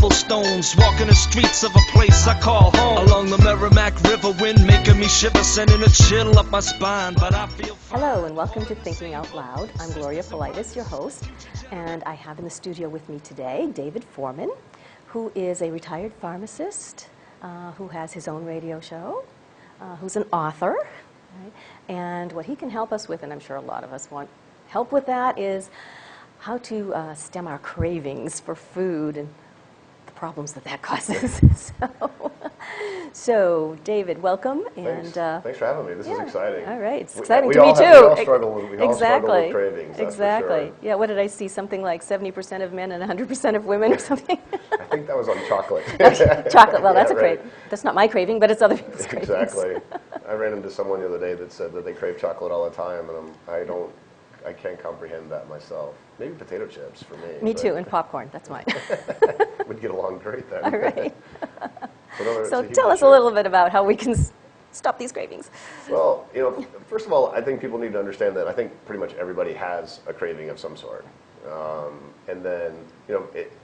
cobblestones, walking the streets of a place I call home. Along the Merrimack River, wind making me shiver, sending a chill up my spine, but I feel fine. Hello and welcome to Thinking Out Loud. I'm Gloria Polites, your host, and I have in the studio with me today David Foreman, who is a retired pharmacist, who has his own radio show, who's an author, right? And what he can help us with, and I'm sure a lot of us want help with that, is how to stem our cravings for food and the problems that causes. So, David, welcome. Thanks. And Thanks for having me. This is exciting. All right, it's exciting to me too. We all struggle with cravings. That's Exactly. for sure. Yeah. What did I see? Something like 70% of men and 100% of women, or something. I think that was on chocolate. Chocolate. Well, that's Yeah, a craving. That's not my craving, but it's other people's cravings. Exactly. I ran into someone the other day that said that they crave chocolate all the time, and I can't comprehend that myself. Maybe potato chips for me. Me too, and popcorn. That's mine. We'd get along great then. All right. So tell us a little bit about how we can stop these cravings. Well, first of all, I think people need to understand that I think pretty much everybody has a craving of some sort. And then,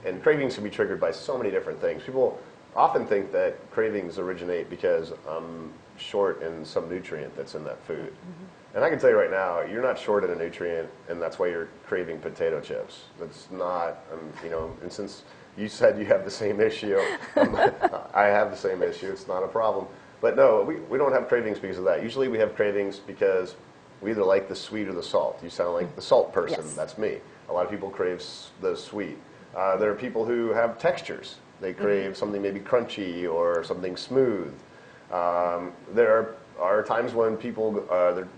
and cravings can be triggered by so many different things. People often think that cravings originate because I'm short in some nutrient that's in that food. Mm-hmm. And I can tell you right now, you're not short in a nutrient, and that's why you're craving potato chips. That's not, and since you said you have the same issue, I have the same issue. It's not a problem. But no, we don't have cravings because of that. Usually we have cravings because we either like the sweet or the salt. You sound like the salt person. Yes. That's me. A lot of people crave the sweet. There are people who have textures. They crave something maybe crunchy or something smooth. There are times when people,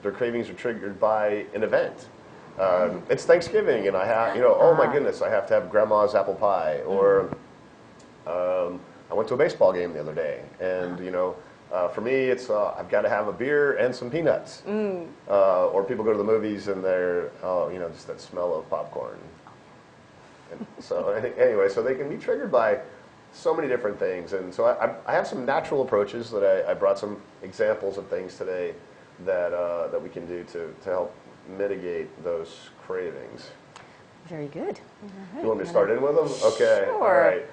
their cravings are triggered by an event. It's Thanksgiving, and I have, oh my goodness, I have to have grandma's apple pie. Or I went to a baseball game the other day, and for me, it's I've got to have a beer and some peanuts. Or people go to the movies and they're just that smell of popcorn. And so anyway, so they can be triggered by so many different things, and so I have some natural approaches that I brought some examples of things today that we can do to help mitigate those cravings. Very good. Right. You want me to start in with them? Okay. Sure. All right.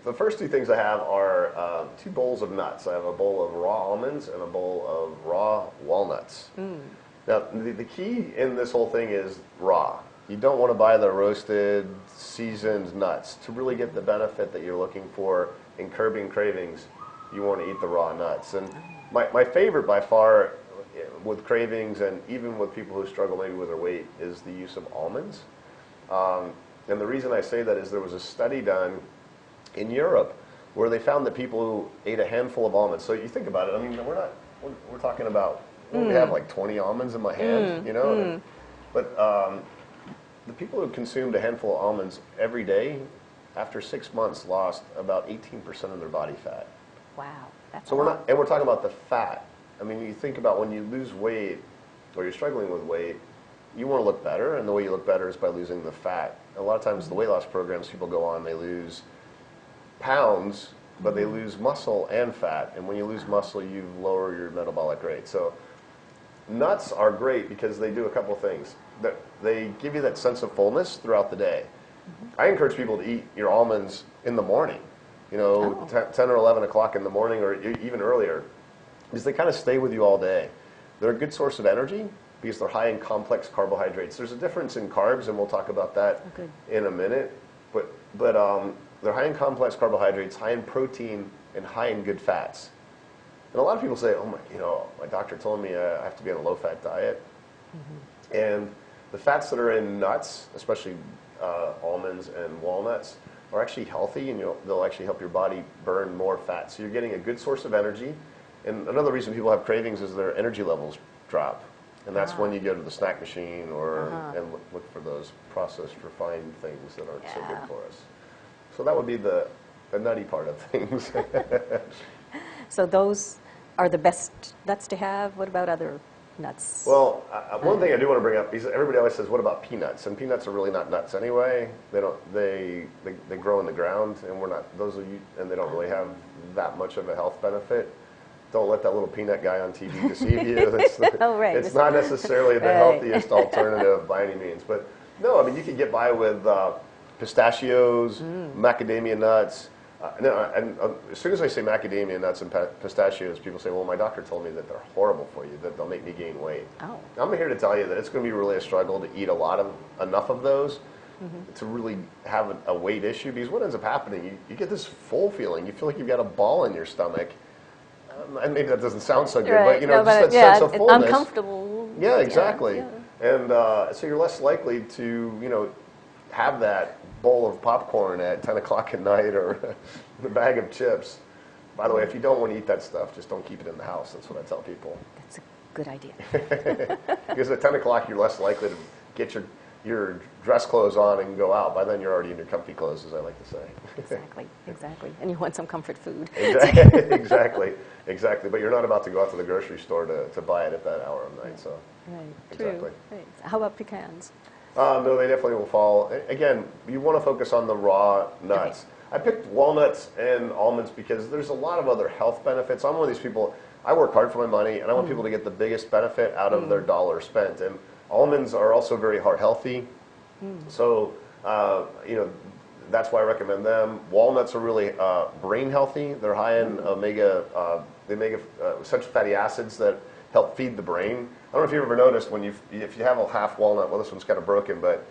The first two things I have are 2 bowls of nuts. I have a bowl of raw almonds and a bowl of raw walnuts. Now, the key in this whole thing is raw. You don't want to buy the roasted, seasoned nuts. To really get the benefit that you're looking for in curbing cravings, you want to eat the raw nuts. And my favorite by far with cravings, and even with people who struggle maybe with their weight, is the use of almonds. And the reason I say that is there was a study done in Europe where they found that people who ate a handful of almonds, so you think about it, I mean, we're talking about, we have like 20 almonds in my hand, but the people who consumed a handful of almonds every day, after 6 months, lost about 18% of their body fat. Wow, that's so we're talking about the fat. I mean, you think about when you lose weight or you're struggling with weight, you want to look better, and the way you look better is by losing the fat. A lot of times the weight loss programs people go on, they lose pounds, but they lose muscle and fat, and when you lose muscle, you lower your metabolic rate. So nuts are great because they do a couple things. They give you that sense of fullness throughout the day. I encourage people to eat your almonds in the morning, 10 or 11 o'clock in the morning, or even earlier, because they kind of stay with you all day. They're a good source of energy because they're high in complex carbohydrates. There's a difference in carbs, and we'll talk about that in a minute, but they're high in complex carbohydrates, high in protein, and high in good fats. And a lot of people say, my doctor told me I have to be on a low-fat diet. And the fats that are in nuts, especially almonds and walnuts, are actually healthy, and they'll actually help your body burn more fat. So you're getting a good source of energy. And another reason people have cravings is their energy levels drop. And that's when you go to the snack machine and look for those processed, refined things that aren't so good for us. So that would be the nutty part of things. So those are the best nuts to have. What about other nuts? Well, one thing I do want to bring up is everybody always says, what about peanuts? And peanuts are really not nuts anyway. They grow in the ground, and and they don't really have that much of a health benefit. Don't let that little peanut guy on TV deceive you. It's not necessarily the healthiest alternative by any means. But no, I mean, you can get by with pistachios, macadamia nuts, And as soon as I say macadamia nuts and pistachios, people say, well, my doctor told me that they're horrible for you, that they'll make me gain weight. Oh. I'm here to tell you that it's going to be really a struggle to eat enough of those to really have a weight issue, because what ends up happening, you get this full feeling. You feel like you've got a ball in your stomach. And maybe that doesn't sound so good, Right. but, you know, No, just but that sense of fullness. Uncomfortable. Yeah, exactly. Yeah. And so you're less likely to, you know, have that bowl of popcorn at 10 o'clock at night or a bag of chips. By the way, if you don't want to eat that stuff, just don't keep it in the house. That's what I tell people. That's a good idea. Because at 10 o'clock, you're less likely to get your dress clothes on and go out. By then, you're already in your comfy clothes, as I like to say. Exactly. And you want some comfort food. Exactly. But you're not about to go out to the grocery store to buy it at that hour of night. So. Right. Exactly. True. Right. How about pecans? No, they definitely will fall. Again, you want to focus on the raw nuts. Okay. I picked walnuts and almonds because there's a lot of other health benefits. I'm one of these people, I work hard for my money, and I want people to get the biggest benefit out of their dollar spent. And almonds are also very heart healthy. So, you know, that's why I recommend them. Walnuts are really brain healthy. They're high in essential fatty acids that help feed the brain. I don't know if you've ever noticed if you have a half walnut, well, this one's kind of broken, but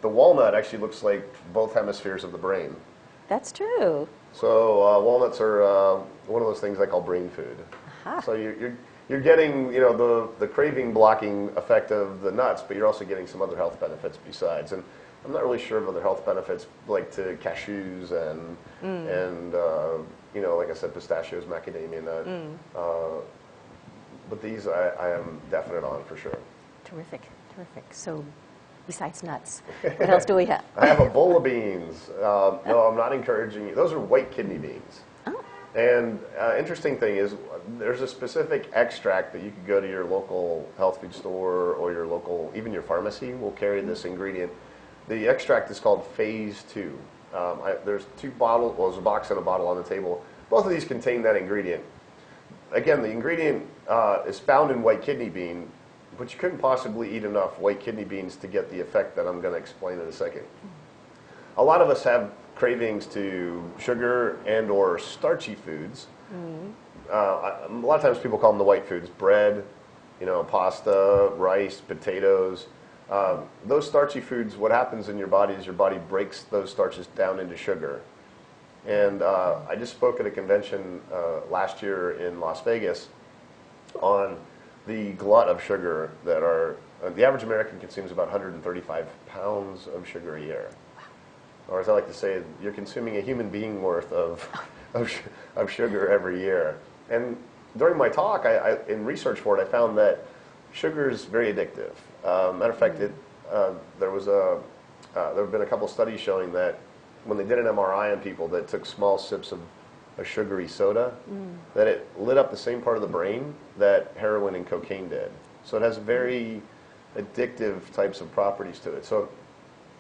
the walnut actually looks like both hemispheres of the brain. That's true. So walnuts are one of those things I call brain food. So you're getting, you know, the craving blocking effect of the nuts, but you're also getting some other health benefits besides. And I'm not really sure of other health benefits like to cashews and you know, like I said, pistachios, macadamia nut. But these I am definite on for sure. Terrific. So, besides nuts, what else do we have? I have a bowl of beans. No, I'm not encouraging you. Those are white kidney beans. Oh. And interesting thing is, there's a specific extract that you could go to your local health food store or your local, even your pharmacy will carry this ingredient. The extract is called Phase 2. There's 2 bottles, well, there's a box and a bottle on the table. Both of these contain that ingredient. Again, the ingredient is found in white kidney bean, but you couldn't possibly eat enough white kidney beans to get the effect that I'm going to explain in a second. A lot of us have cravings to sugar and or starchy foods. A lot of times people call them the white foods: bread, you know, pasta, rice, potatoes. Those starchy foods, what happens in your body is your body breaks those starches down into sugar. And I just spoke at a convention last year in Las Vegas on the glut of sugar that the average American consumes about 135 pounds of sugar a year. Or as I like to say, you're consuming a human being worth of sugar every year. And during my talk, in research for it, I found that sugar is very addictive. Matter of fact, there have been a couple studies showing that when they did an MRI on people that took small sips of a sugary soda, that it lit up the same part of the brain that heroin and cocaine did. So it has very addictive types of properties to it. So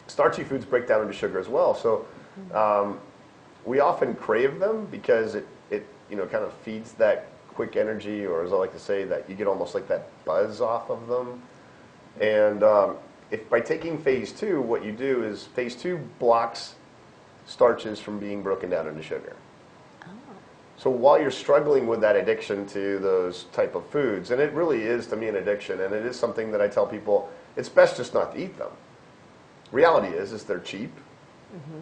starchy foods break down into sugar as well. So we often crave them because it you know, kind of feeds that quick energy, or as I like to say, that you get almost like that buzz off of them. And if by taking Phase 2, what you do is Phase 2 blocks starches from being broken down into sugar. So while you're struggling with that addiction to those type of foods, and it really is to me an addiction, and it is something that I tell people, it's best just not to eat them. Reality is they're cheap,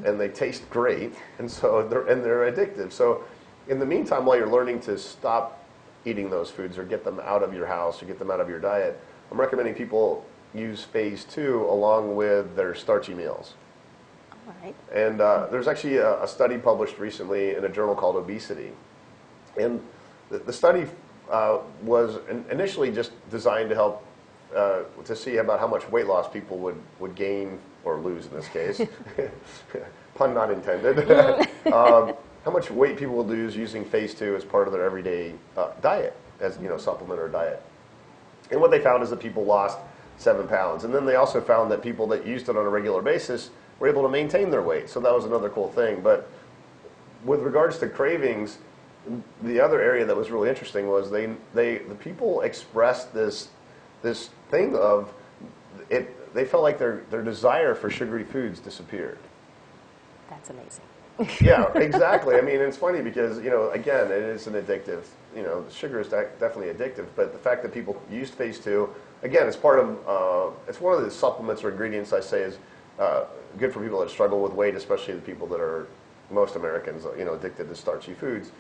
and they taste great, and so they're addictive. So in the meantime, while you're learning to stop eating those foods or get them out of your house or get them out of your diet, I'm recommending people use Phase 2 along with their starchy meals. Right. And there's actually a study published recently in a journal called Obesity. And the study was initially just designed to help to see about how much weight loss people would gain, or lose in this case, pun not intended, how much weight people would lose using Phase 2 as part of their everyday diet, as you know, supplement or diet. And what they found is that people lost 7 pounds. And then they also found that people that used it on a regular basis were able to maintain their weight. So that was another cool thing. But with regards to cravings, the other area that was really interesting was the people expressed this thing of it. They felt like their desire for sugary foods disappeared. That's amazing. Yeah, exactly. I mean, it's funny because, again, it is an addictive, sugar is definitely addictive, but the fact that people used phase 2, again, it's part of, it's one of the supplements or ingredients I say is good for people that struggle with weight, especially the people that are, most Americans, addicted to starchy foods.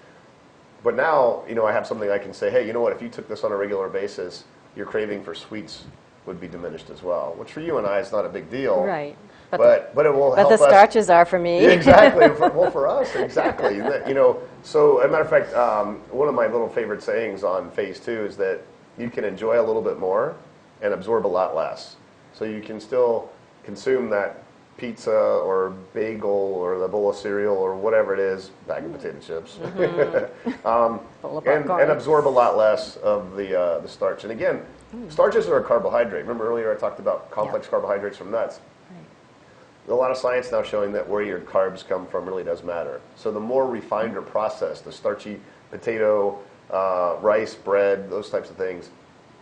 But now, I have something I can say, hey, you know what, if you took this on a regular basis, your craving for sweets would be diminished as well, which for you and I is not a big deal. Right. But it will help But the us. starches are for me. Yeah, exactly. Well, for us, exactly. So as a matter of fact, one of my little favorite sayings on phase 2 is that you can enjoy a little bit more and absorb a lot less. So you can still consume that pizza or bagel or the bowl of cereal or whatever it is, bag of potato chips, and absorb a lot less of the starch. And again, starches are a carbohydrate. Remember earlier I talked about complex carbohydrates from nuts. A lot of science now showing that where your carbs come from really does matter. So the more refined or processed, the starchy potato, rice, bread, those types of things,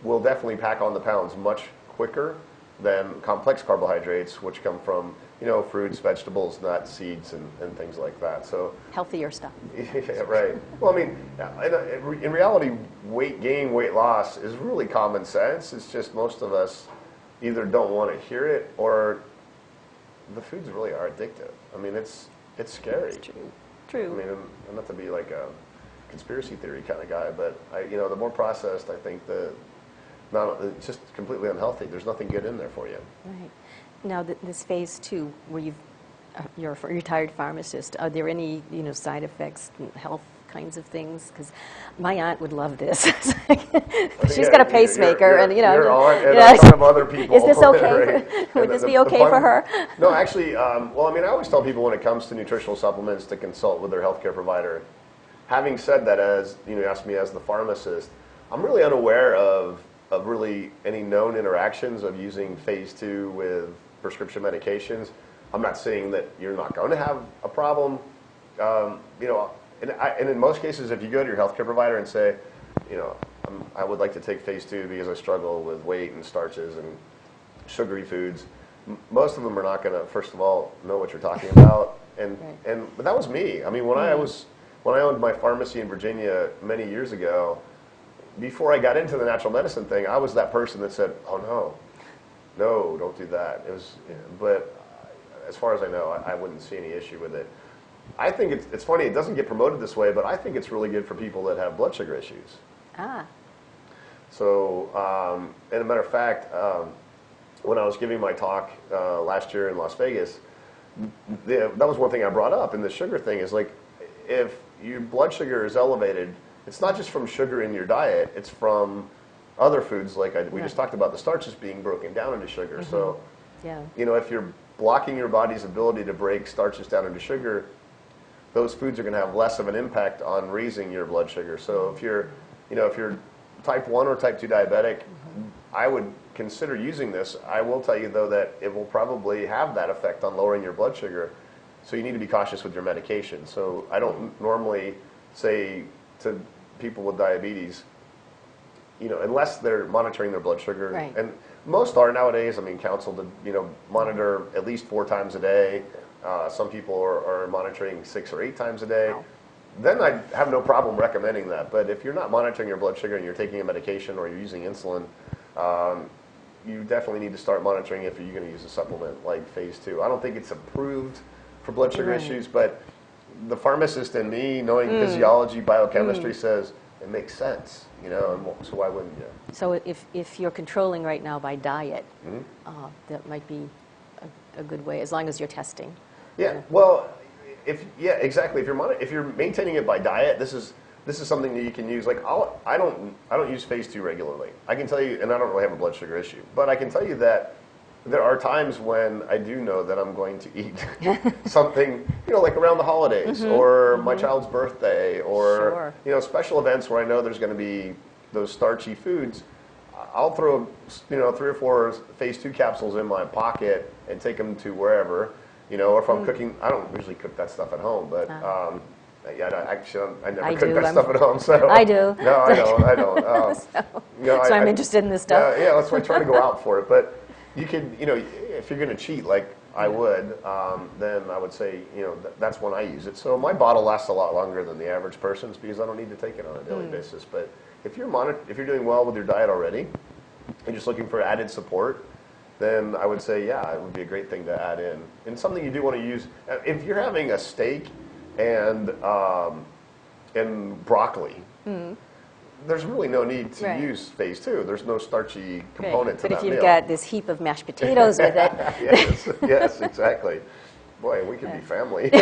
will definitely pack on the pounds much quicker than complex carbohydrates, which come from fruits, vegetables, nuts, seeds, and things like that. So healthier stuff. Yeah, right. Well, I mean, in reality, weight gain, weight loss is really common sense. It's just most of us either don't want to hear it or the foods really are addictive. I mean, it's scary. It's true. I mean, I'm not to be like a conspiracy theory kind of guy, but the more processed, I think it's just completely unhealthy. There's nothing good in there for you. Right. Now, this phase 2, where you're a retired pharmacist, are there any side effects, health kinds of things? Because my aunt would love this. She's got a pacemaker, and your aunt and a ton of other people. Is this okay? Right? Would this be okay for her? No, actually, well, I mean, I always tell people when it comes to nutritional supplements to consult with their healthcare provider. Having said that, as you asked me as the pharmacist, I'm really unaware of really any known interactions of using phase 2 with prescription medications. I'm not saying that you're not going to have a problem. And in most cases, if you go to your healthcare provider and say, I would like to take phase 2 because I struggle with weight and starches and sugary foods, most of them are not going to, first of all, know what you're talking about. But that was me. I mean, when I owned my pharmacy in Virginia many years ago, before I got into the natural medicine thing, I was that person that said, "Oh no, don't do that." It was, but as far as I know, I wouldn't see any issue with it. I think it's funny. It doesn't get promoted this way, but I think it's really good for people that have blood sugar issues. So, and a matter of fact, when I was giving my talk last year in Las Vegas, that was one thing I brought up. And the sugar thing is like, if your blood sugar is elevated, it's not just from sugar in your diet, it's from other foods like we just talked about, the starches being broken down into sugar. So, if you're blocking your body's ability to break starches down into sugar, those foods are going to have less of an impact on raising your blood sugar. So if you're type 1 or type 2 diabetic, I would consider using this. I will tell you, though, that it will probably have that effect on lowering your blood sugar. So you need to be cautious with your medication. So I don't normally say to people with diabetes, unless they're monitoring their blood sugar. Right. And most are nowadays, counseled to, monitor at least 4 times a day. Some people are monitoring 6 or 8 times a day. Wow. Then I have no problem recommending that. But if you're not monitoring your blood sugar and you're taking a medication or you're using insulin, you definitely need to start monitoring if you're going to use a supplement like phase 2. I don't think it's approved for blood sugar issues, but the pharmacist in me, knowing physiology, biochemistry, says it makes sense, and so why wouldn't you? So if you're controlling right now by diet, that might be a good way, as long as you're testing. Yeah, well, exactly. If you're maintaining it by diet, this is something that you can use. Like I don't use phase 2 regularly. I can tell you, and I don't really have a blood sugar issue, but I can tell you that there are times when I do know that I'm going to eat something, like around the holidays or my child's birthday or special events where I know there's going to be those starchy foods. I'll throw 3 or 4 phase 2 capsules in my pocket and take them to wherever. Or if I'm cooking, I don't usually cook that stuff at home, but I never cook that stuff at home. So I do. No, I don't. So I'm interested in this stuff. Yeah, that's why I try to go out for it. But you can, if you're going to cheat, like I would, then I would say, that's when I use it. So my bottle lasts a lot longer than the average person's because I don't need to take it on a daily basis. But if you're doing well with your diet already and just looking for added support, then I would say, yeah, it would be a great thing to add in. And something you do want to use, if you're having a steak and broccoli, there's really no need to use phase 2. There's no starchy component to that meal. But if you've got this heap of mashed potatoes with it. Yes, exactly. Boy, we could be family. We'll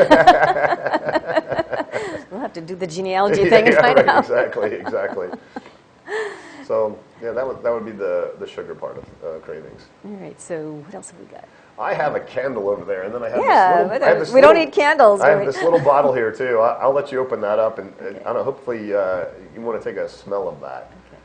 have to do the genealogy thing and find out. Exactly. So, yeah, that would be the sugar part of cravings. All right, so what else have we got? I have a candle over there, and then I have we don't need candles. I have this little bottle here, too. I'll let you open that up, and I don't know, hopefully you want to take a smell of that. Okay.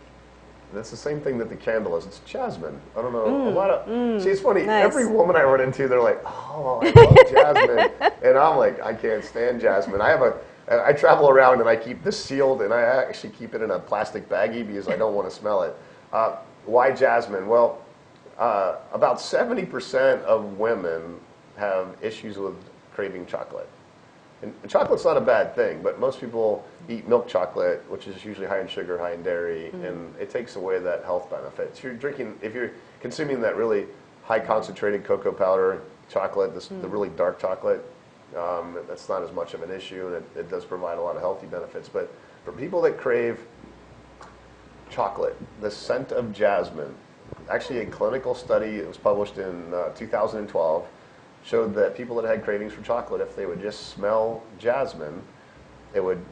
That's the same thing that the candle is. It's jasmine. I don't know. See, it's funny. Nice. Every woman I run into, they're like, oh, I love jasmine. And I'm like, I can't stand jasmine. I travel around, and I keep this sealed, and I actually keep it in a plastic baggie because I don't want to smell it. Why jasmine? Well, about 70% of women have issues with craving chocolate. And chocolate's not a bad thing, but most people eat milk chocolate, which is usually high in sugar, high in dairy, and it takes away that health benefit. So if you're consuming that really high concentrated cocoa powder chocolate, the really dark chocolate, that's not as much of an issue, and it does provide a lot of healthy benefits. But for people that crave chocolate, the scent of jasmine, actually a clinical study, it was published in 2012, showed that people that had cravings for chocolate, if they would just smell jasmine, it would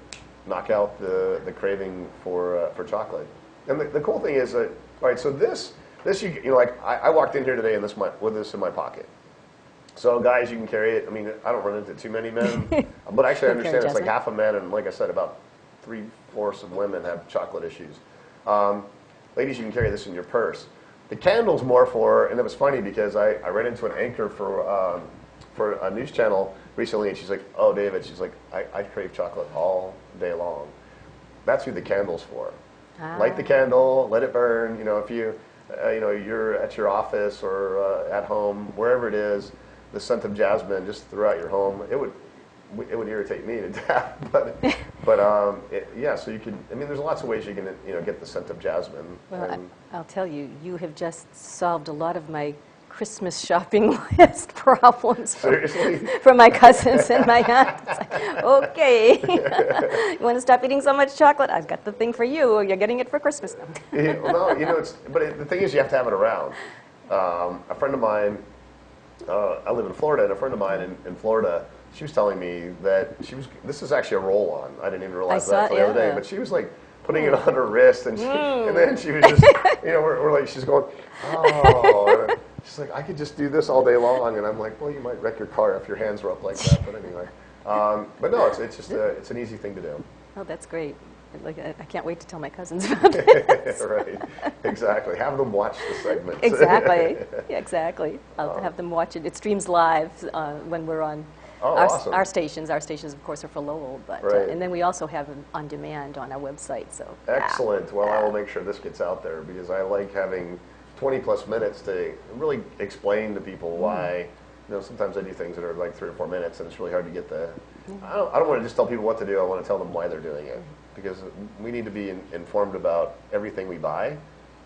knock out the craving for chocolate. And the cool thing is that, all right, so this I walked in here today with this in my pocket. So guys, you can carry it. I mean, I don't run into too many men, but actually I understand it's like half a man, and like I said, about 3/4 of women have chocolate issues. Ladies, you can carry this in your purse. The candle's more for, and it was funny because I ran into an anchor for a news channel recently, and she's like, oh, David, she's like, I crave chocolate all day long. That's who the candle's for. Light the candle, let it burn. If you're at your office or at home, wherever it is, the scent of jasmine just throughout your home, it would irritate me to death. So you could. I mean, there's lots of ways you can get the scent of jasmine. Well, I'll tell you, you have just solved a lot of my Christmas shopping list problems from my cousins and my aunts. Like, okay, you want to stop eating so much chocolate? I've got the thing for you. You're getting it for Christmas. The thing is, you have to have it around. A friend of mine, I live in Florida, and a friend of mine in Florida, she was telling me that this is actually a roll-on. I didn't even realize that until the other day, but she was like putting it on her wrist, and then she was just, we're like, she's going, oh. And she's like, I could just do this all day long, and I'm like, well, you might wreck your car if your hands were up like that. But anyway, but no, it's just it's an easy thing to do. Oh, that's great. I can't wait to tell my cousins about this. Right, exactly. Have them watch the segment. Exactly. I'll have them watch it. It streams live when we're on. Oh, awesome. Our stations, of course, are for Lowell, but and then we also have them on demand on our website. So excellent. Well, I will make sure this gets out there because I like having 20+ minutes to really explain to people why. Sometimes I do things that are like 3 or 4 minutes, and it's really hard to get the. I don't want to just tell people what to do. I want to tell them why they're doing it because we need to be informed about everything we buy,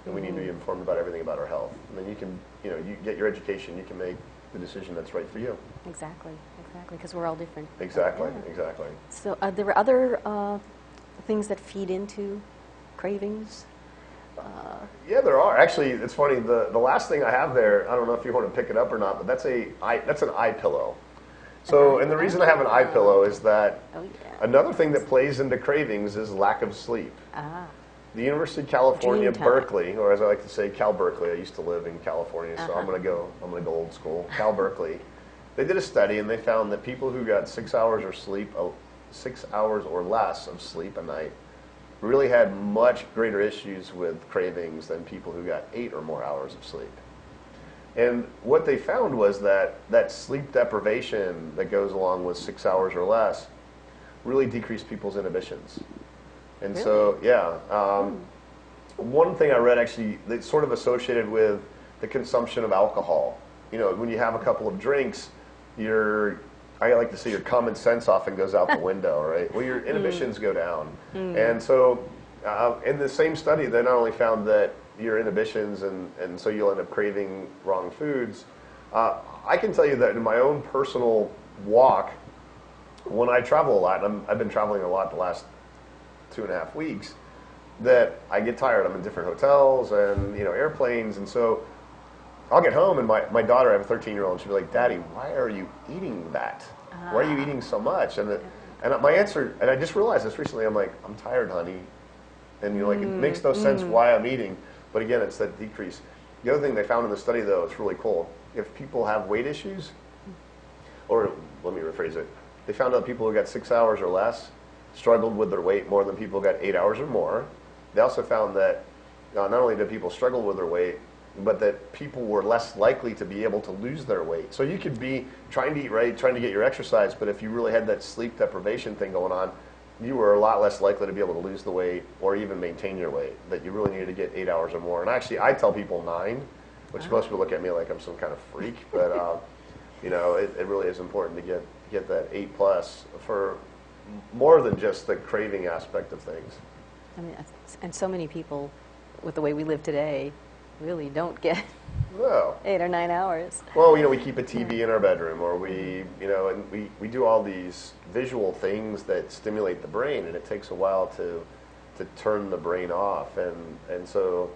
and we need to be informed about everything about our health. And then you can, you get your education. You can make the decision that's right for you. Exactly, because we're all different. Exactly. So are there other things that feed into cravings? Yeah, there are. Actually, it's funny. The last thing I have there, I don't know if you want to pick it up or not, but that's an eye pillow. So, and the reason I have an eye pillow is that another thing that plays into cravings is lack of sleep. The University of California, Berkeley, or as I like to say, Cal Berkeley. I used to live in California, so I'm gonna go old school. Cal Berkeley. They did a study and they found that people who got 6 hours or less of sleep a night really had much greater issues with cravings than people who got 8 or more hours of sleep. And what they found was that sleep deprivation that goes along with 6 hours or less really decreased people's inhibitions. And so, one thing I read actually that's sort of associated with the consumption of alcohol. when you have a couple of drinks, I like to say your common sense often goes out the window, right? Well, your inhibitions go down. And so in the same study, they not only found that your inhibitions, and so you'll end up craving wrong foods. I can tell you that in my own personal walk, when I travel a lot, and I've been traveling a lot the last 2.5 weeks, that I get tired. I'm in different hotels and airplanes, and so I'll get home and my daughter, I have a 13-year-old, and she'll be like, "Daddy, why are you eating that? Why are you eating so much?" And my answer, and I just realized this recently, I'm like, "I'm tired, honey." And it makes no sense why I'm eating, but again, it's that decrease. The other thing they found in the study, though, it's really cool. If people have weight issues, or let me rephrase it, they found out people who got 6 hours or less struggled with their weight more than people who got 8 hours or more. They also found that not only did people struggle with their weight, but that people were less likely to be able to lose their weight. So you could be trying to eat right, trying to get your exercise, but if you really had that sleep deprivation thing going on, you were a lot less likely to be able to lose the weight or even maintain your weight, that you really needed to get 8 hours or more. And actually, I tell people 9, which most people look at me like I'm some kind of freak, but it really is important to get that 8+ for more than just the craving aspect of things. I mean, and so many people, with the way we live today, really don't get 8 or 9 hours. Well, we keep a TV in our bedroom, or and we do all these visual things that stimulate the brain, and it takes a while to turn the brain off. And so,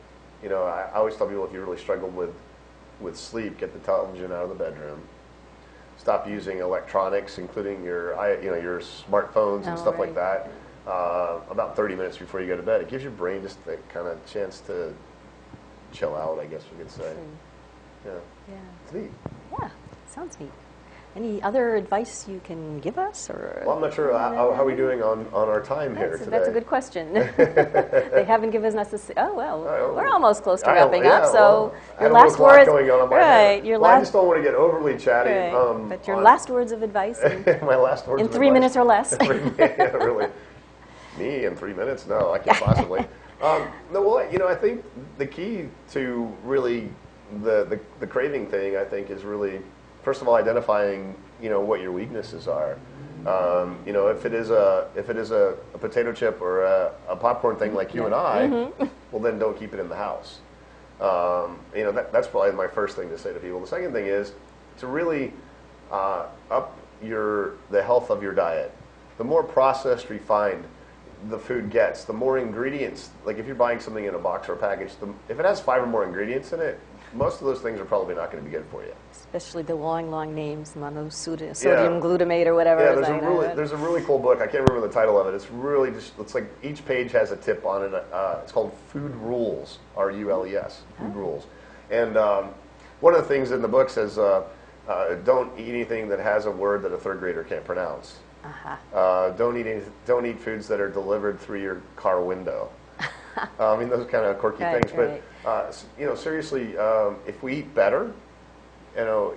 I always tell people, if you really struggle with sleep, get the television out of the bedroom. Stop using electronics, including your smartphones and stuff like that. About 30 minutes before you go to bed. It gives your brain just a kind of chance to chill out, I guess we could say. Yeah. It's neat. Yeah, sounds neat. Any other advice you can give us? Or well, I'm not sure how are we doing on our time here today. That's a good question. They haven't given us we're almost close to wrapping up. So your last words, going on right? Your last. I just don't want to get overly chatty. Right. But your last words of advice. My last words. In 3 minutes or less. Yeah, really. Me in 3 minutes? No, I can't possibly. I think the key to really the craving thing, I think, is really, first of all, identifying what your weaknesses are. If it is a potato chip or a popcorn thing like you and I, well, then don't keep it in the house. That's probably my first thing to say to people. The second thing is to really up the health of your diet. The more processed, refined the food gets, the more ingredients, like if you're buying something in a box or a package, if it has 5 or more ingredients in it, most of those things are probably not going to be good for you. Especially the long names, monosodium glutamate or whatever. Yeah, there's a really cool book. I can't remember the title of it. It's really it's like each page has a tip on it. It's called Food Rules, R-U-L-E-S, Food Rules. And one of the things in the book says, don't eat anything that has a word that a 3rd grader can't pronounce. Don't eat foods that are delivered through your car window. I mean, those kind of quirky things. Right. But seriously, if we eat better,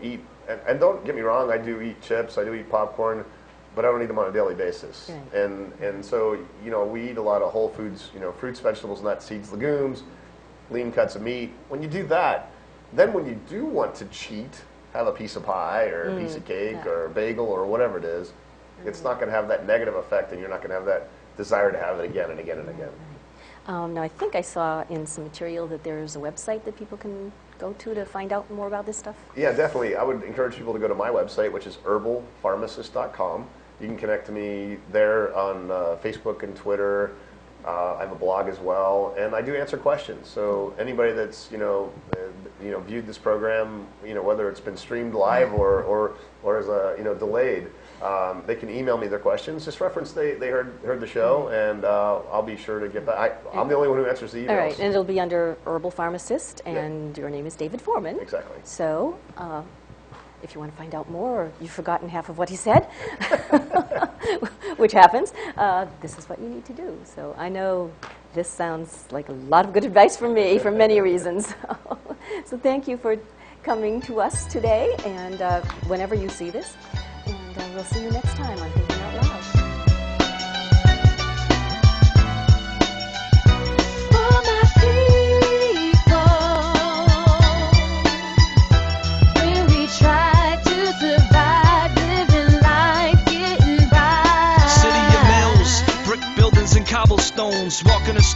eat and don't get me wrong, I do eat chips, I do eat popcorn, but I don't eat them on a daily basis. Right. And so we eat a lot of whole foods, fruits, vegetables, nuts, seeds, legumes, lean cuts of meat. When you do that, then when you do want to cheat, have a piece of pie or a piece of cake or a bagel or whatever it is. It's not going to have that negative effect, and you're not going to have that desire to have it again and again and again. Now, I think I saw in some material that there's a website that people can go to find out more about this stuff. Yeah, definitely. I would encourage people to go to my website, which is herbalpharmacist.com. You can connect to me there on Facebook and Twitter. I have a blog as well, and I do answer questions. So anybody that's viewed this program, whether it's been streamed live or as delayed, they can email me their questions. Just reference they heard the show, and I'll be sure to get back. I'm the only one who answers the emails. All right, and it'll be under Herbal Pharmacist, and your name is David Foreman. Exactly. So if you want to find out more, or you've forgotten half of what he said, which happens, this is what you need to do. So I know this sounds like a lot of good advice from me for many reasons. So thank you for coming to us today, and whenever you see this, and we'll see you next time on Thinking Out Loud. For my people,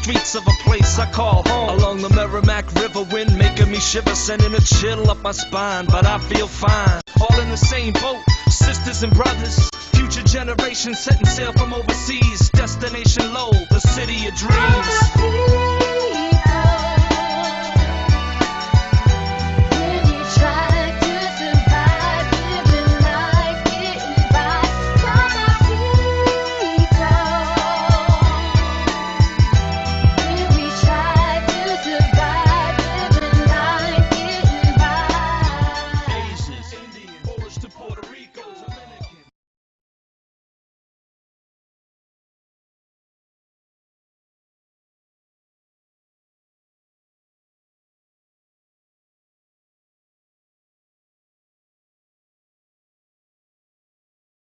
streets of a place I call home. Along the Merrimack River, wind making me shiver, sending a chill up my spine, but I feel fine. All in the same boat, sisters and brothers, future generations setting sail from overseas. Destination low, the city of dreams.